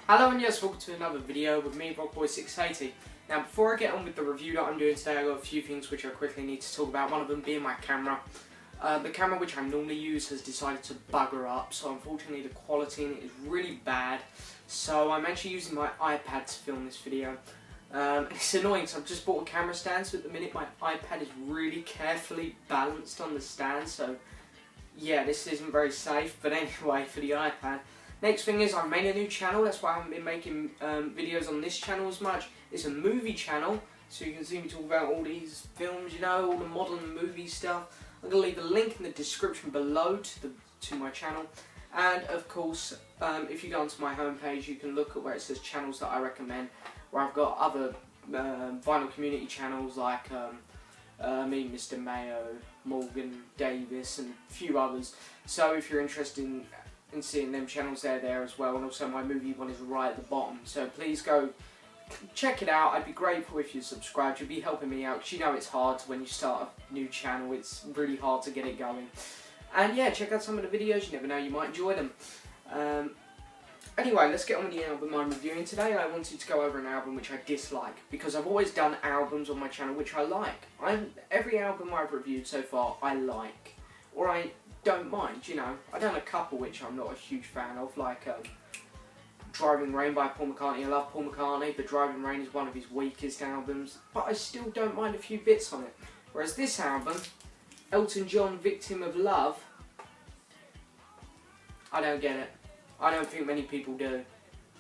Hello and yes, welcome to another video with me, Rockboy680. Now before I get on with the review that I'm doing today, I've got a few things which I quickly need to talk about, one of them being my camera. The camera which I normally use has decided to bugger up, so unfortunately the quality in it is really bad. So I'm actually using my iPad to film this video. It's annoying because I've just bought a camera stand, so at the minute my iPad is really carefully balanced on the stand, so yeah, this isn't very safe, but anyway, for the iPad. Next thing is I've made a new channel, that's why I haven't been making videos on this channel as much. It's a movie channel, so you can see me talk about all these films, you know, all the modern movie stuff. I'm going to leave a link in the description below to my channel. And of course, if you go onto my homepage, you can look at where it says channels that I recommend, where I've got other vinyl community channels like me, Mr. Mayo, Morgan Davis, and a few others. So if you're interested in seeing them channels, they're there as well, and also my movie one is right at the bottom, so please go check it out. I'd be grateful if you subscribed. You'd be helping me out, because you know it's hard when you start a new channel, it's really hard to get it going. And yeah, check out some of the videos, you never know, you might enjoy them. Anyway, let's get on with the album I'm reviewing today. I wanted to go over an album which I dislike, because I've always done albums on my channel which I like. Every album I've reviewed so far I like, or I don't mind, you know. I've done a couple which I'm not a huge fan of, like Driving Rain by Paul McCartney. I love Paul McCartney, but Driving Rain is one of his weakest albums, but I still don't mind a few bits on it. Whereas this album, Elton John, Victim of Love, I don't get it. I don't think many people do.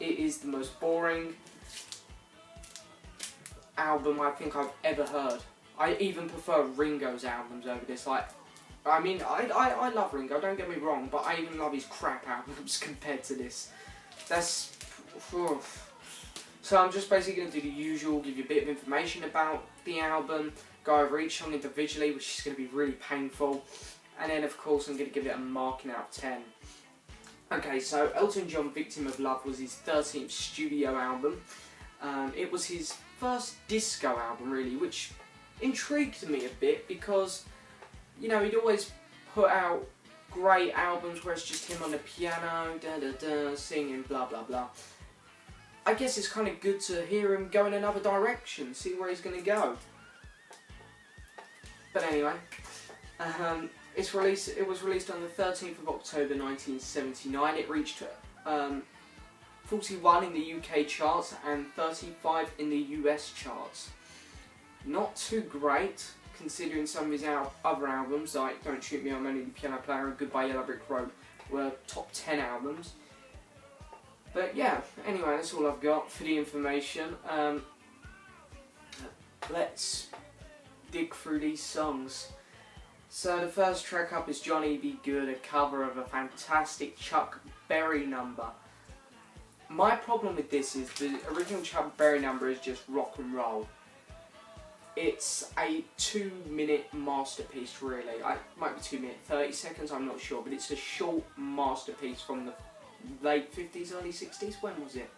It is the most boring album I think I've ever heard. I even prefer Ringo's albums over this. I mean, I love Ringo, don't get me wrong, but I even love his crap albums compared to this. That's... So I'm just basically going to do the usual, give you a bit of information about the album, go over each song individually, which is going to be really painful, and then of course I'm going to give it a marking out of 10. Okay, so Elton John, Victim of Love was his 13th studio album. It was his first disco album really, which intrigued me a bit because, you know, he'd always put out great albums where it's just him on the piano, da-da-da, singing, blah blah blah. I guess it's kind of good to hear him go in another direction, see where he's going to go. But anyway, it was released on the 13th of October 1979. It reached 41 in the UK charts and 35 in the US charts. Not too great, considering some of his other albums, like Don't Shoot Me, I'm Only the Piano Player and Goodbye Yellow Brick Road, were top 10 albums. But yeah, anyway, that's all I've got for the information. Let's dig through these songs. So the first track up is Johnny Be Good, a cover of a fantastic Chuck Berry number. My problem with this is the original Chuck Berry number is just rock and roll. It's a 2-minute masterpiece really. It might be 2 minutes, 30 seconds, I'm not sure, but it's a short masterpiece from the late 50s, early 60s. When was it?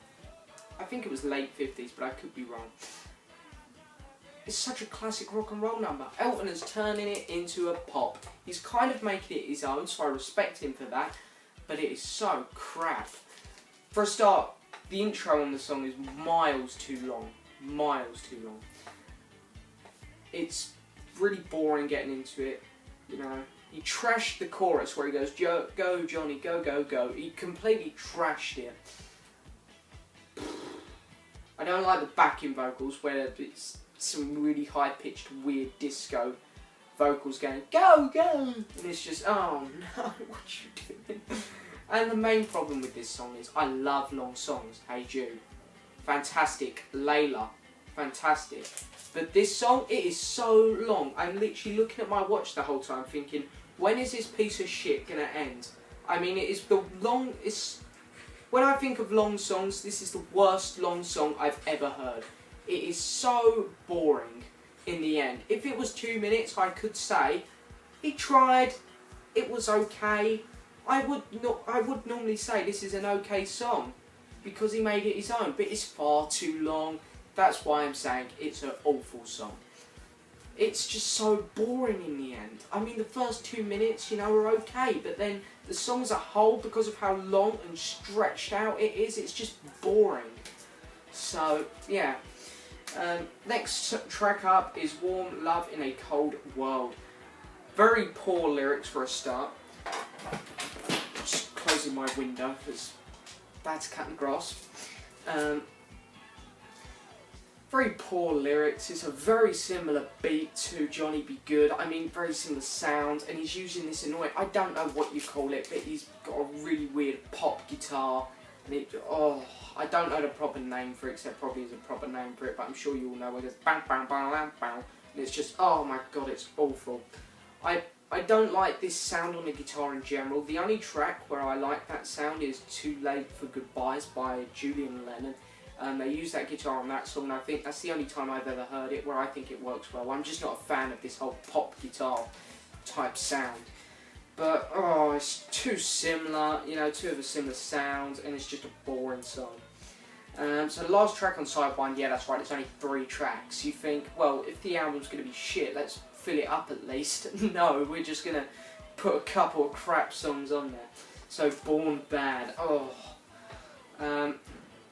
I think it was late 50s, but I could be wrong. It's such a classic rock and roll number. Elton is turning it into a pop. He's kind of making it his own, so I respect him for that, but it is so crap. For a start, the intro on the song is miles too long. Miles too long. It's really boring getting into it, you know. He trashed the chorus where he goes, go Johnny, go, go, go. He completely trashed it. I don't like the backing vocals where it's some really high-pitched, weird disco vocals going, go, go. And it's just, oh no, what you doing? And the main problem with this song is I love long songs. Hey Jude, fantastic. Layla, fantastic. But this song, it is so long. I'm literally looking at my watch the whole time thinking, when is this piece of shit going to end? I mean, it is the longest... When I think of long songs, this is the worst long song I've ever heard. It is so boring in the end. If it was 2 minutes, I could say, he tried, it was okay. I would normally say this is an okay song, because he made it his own, but it's far too long. That's why I'm saying it's an awful song. it's just so boring in the end. I mean, the first 2 minutes, you know, are okay, but then the song as a whole, because of how long and stretched out it is, it's just boring. So, yeah. Next track up is Warm Love in a Cold World. Very poor lyrics for a start. Just closing my window, because that's cut and grass. Very poor lyrics. It's a very similar beat to Johnny Be Good. I mean, very similar sound, and he's using this annoying, I don't know what you call it, but he's got a really weird pop guitar, and I don't know the proper name for it, except probably is a proper name for it, but I'm sure you all know it. It's bang bang bang bang bang, and it's just, oh my god, it's awful. I don't like this sound on the guitar in general. The only track where I like that sound is Too Late for Goodbyes by Julian Lennon. They use that guitar on that song, and I think that's the only time I've ever heard it where I think it works well. I'm just not a fan of this whole pop guitar type sound. But, it's too similar, you know, two of the similar sounds, and it's just a boring song. So the last track on side 1, yeah, that's right, it's only 3 tracks. You think, well, if the album's going to be shit, let's fill it up at least. No, we're just going to put a couple of crap songs on there. So, Born Bad,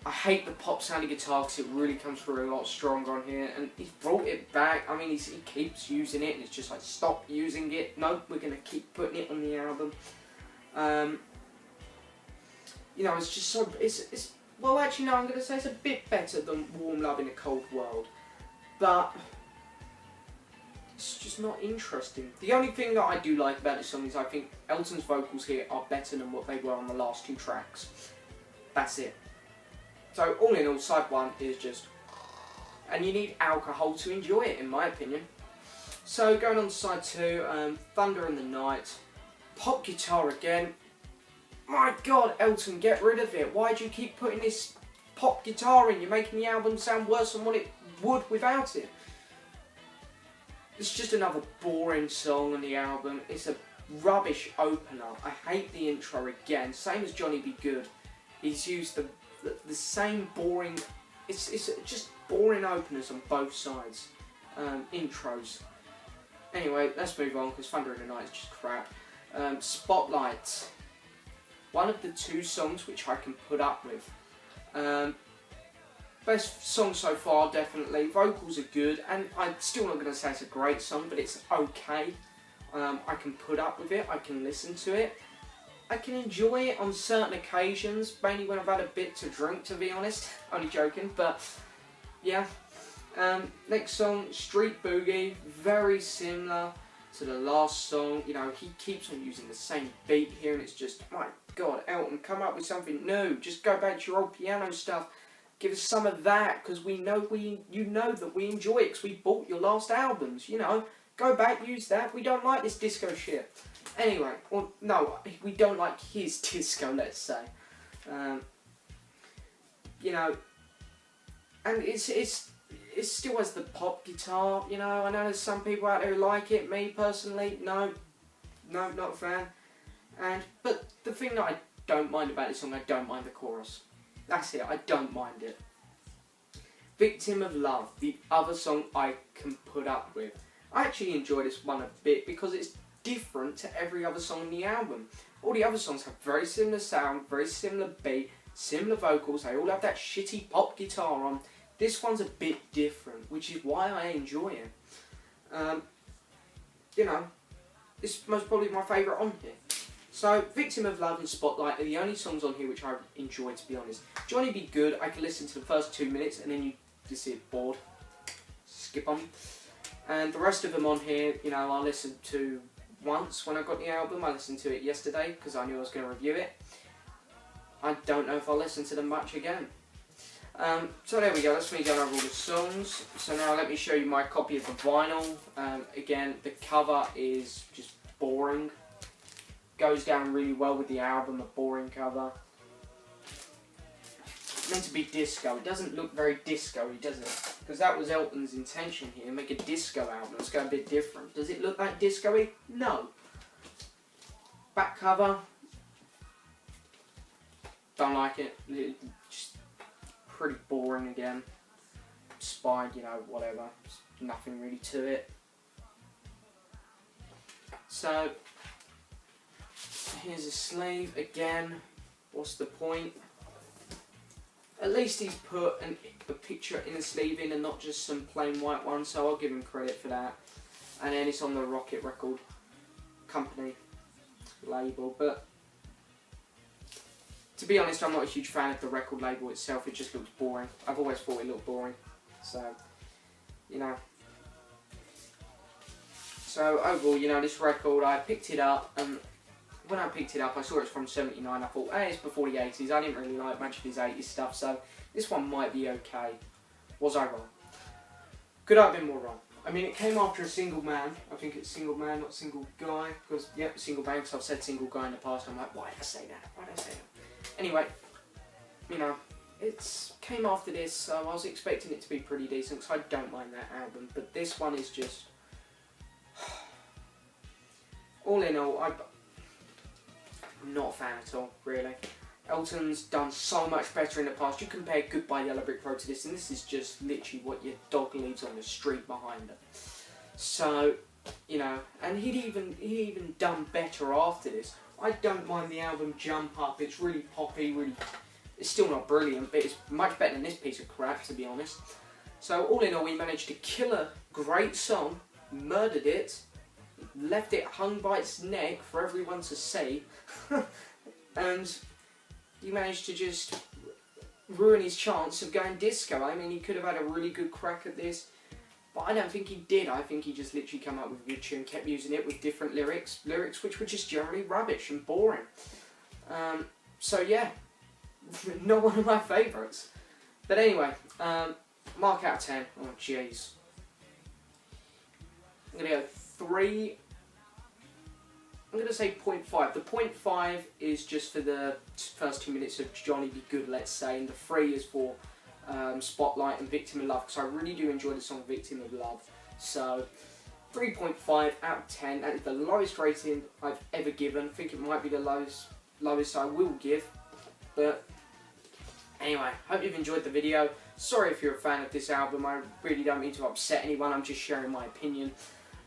I hate the pop sounding guitar because it really comes through a lot stronger on here, and he's brought it back. I mean, he keeps using it, and it's just like, stop using it. No, we're going to keep putting it on the album. You know, it's just so, well, actually, no, I'm going to say it's a bit better than Warm Love in a Cold World, but it's just not interesting. The only thing that I do like about this song is I think Elton's vocals here are better than what they were on the last 2 tracks. That's it. So, all in all, side 1 is just, and you need alcohol to enjoy it, in my opinion. So, going on to side 2, Thunder in the Night, pop guitar again. My god, Elton, get rid of it. Why do you keep putting this pop guitar in? You're making the album sound worse than what it would without it. It's just another boring song on the album. It's a rubbish opener. I hate the intro again. Same as Johnny Be Good. He's used the same boring, it's just boring openers on both sides, intros. Anyway, let's move on because Thunder in the Night is just crap. Spotlight, one of the 2 songs which I can put up with. Best song so far, definitely. Vocals are good, and I'm still not going to say it's a great song, but it's okay. I can put up with it, I can listen to it. I can enjoy it on certain occasions, mainly when I've had a bit to drink, to be honest. Only joking, but yeah. Next song, Street Boogie, very similar to the last song. You know, he keeps on using the same beat here, and it's just, my god, Elton, come up with something new. Just go back to your old piano stuff. Give us some of that, because you know that we enjoy it, because we bought your last albums, you know. Go back, use that. We don't like this disco shit. Anyway, well, no, we don't like his disco, let's say. You know, and it still has the pop guitar, you know. I know there's some people out there who like it. Me, personally, no, not a fan. But the thing that I don't mind about this song, I don't mind the chorus. That's it, I don't mind it. Victim of Love, the other song I can put up with. I actually enjoy this one a bit because it's different to every other song on the album. All the other songs have very similar sound, very similar beat, similar vocals, they all have that shitty pop guitar on. This one's a bit different, which is why I enjoy it. You know, it's most probably my favourite on here. So, Victim of Love and Spotlight are the only songs on here which I enjoy, to be honest. Johnny Be Good, I can listen to the first 2 minutes and then you just get bored. Skip on. And the rest of them on here, you know, I listened to once when I got the album. I listened to it yesterday because I knew I was going to review it. I don't know if I'll listen to them much again. So there we go, that's me going over all the songs. So now let me show you my copy of the vinyl. Again, the cover is just boring. Goes down really well with the album, a boring cover. It's meant to be disco. It doesn't look very disco-y, does it? Because that was Elton's intention here, make a disco album. Let's go a bit different. Does it look that disco-y? No. Back cover. Don't like it. Just pretty boring again. Spine, you know, whatever. Just nothing really to it. So here's a sleeve again. What's the point? At least he's put a picture in the sleeve in and not just some plain white one, so I'll give him credit for that. And then it's on the Rocket Record Company label, but to be honest, I'm not a huge fan of the record label itself. It just looks boring. I've always thought it looked boring, so you know. So overall, you know, this record, I picked it up, and when I picked it up, I saw it's from '79. I thought, hey, it's before the '80s. I didn't really like much of his '80s stuff, so this one might be okay. Was I wrong? Could I have been more wrong? I mean, it came after a single man. I think it's single man, not single guy. Because, yep, single man, because I've said single guy in the past. I'm like, why did I say that? Why did I say that? Anyway, you know, it came after this, so I was expecting it to be pretty decent, because I don't mind that album. But this one is just... all in all, I'm not a fan at all, really. Elton's done so much better in the past. You compare Goodbye Yellow Brick Road to this, and this is just literally what your dog leaves on the street behind them. So, you know, and he'd even done better after this. I don't mind the album Jump Up. It's really poppy, really. It's still not brilliant, but it's much better than this piece of crap, to be honest. So, all in all, he managed to kill a great song, murdered it, left it hung by its neck for everyone to see, and he managed to just ruin his chance of going disco. I mean, he could have had a really good crack at this, but I don't think he did. I think he just literally came up with a good tune, kept using it with different lyrics which were just generally rubbish and boring. So yeah, not one of my favourites. But anyway, mark out of 10. Oh jeez. I'm going to go 3. I'm going to say 0.5. The 0.5 is just for the first 2 minutes of Johnny Be Good, let's say, and the 3 is for Spotlight and Victim of Love, because I really do enjoy the song Victim of Love. So 3.5 out of 10. That is the lowest rating I've ever given. I think it might be the lowest I will give. But anyway, hope you've enjoyed the video. Sorry if you're a fan of this album. I really don't mean to upset anyone. I'm just sharing my opinion.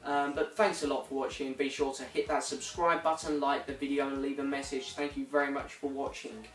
But thanks a lot for watching. Be sure to hit that subscribe button, like the video, and leave a message. Thank you very much for watching.